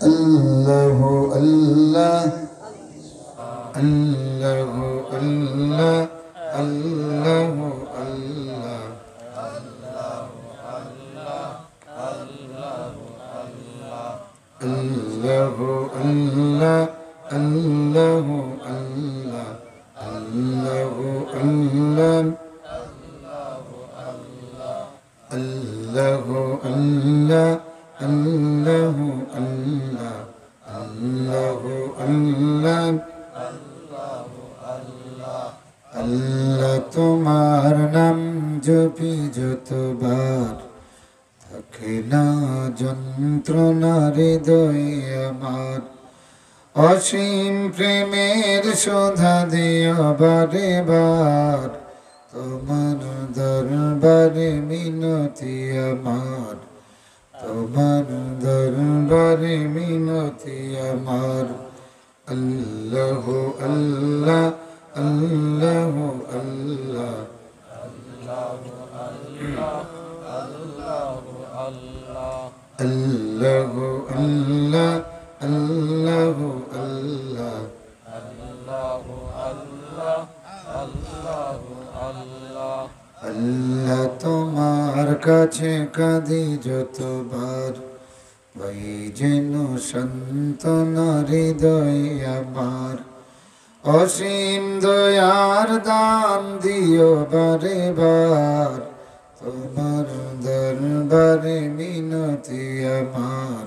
الله الله الله الله الله الله الله الله الله الله الله الله الله الله الله الله الله الله আল্লাহ তোমার নাম জপি যতবার থাকে না যন্ত্রণা হৃদয়ে আমার অসীম প্রেমের শোধা দিও বারে বার তোমার দরবারে মিনতি আমার তোমার দরবারে মিনতি আমার আল্লাহ আল্লাহ আল্লাহ আল্লাহ আল্লাহ আল্লাহ আল্লাহ আল্লাহ আল্লাহ তোমার কাছে কাঁদি যতবার পাই যেন সান্ত্বনা হৃদয় আমার অসীম দয়ার দান দিও বারে বার তোমার দরবারে মিনতি আমার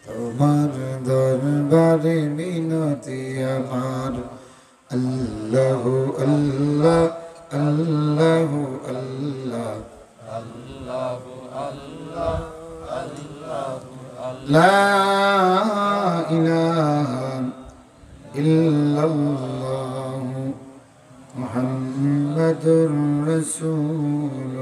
তোমার দরবারে মিনতি আমার আল্লাহ আল্লাহ আল্লাহ আল্লাহ লা ইলাহা ইল্লাল্লাহ মুহাম্মাদুর রাসূলুল্লাহ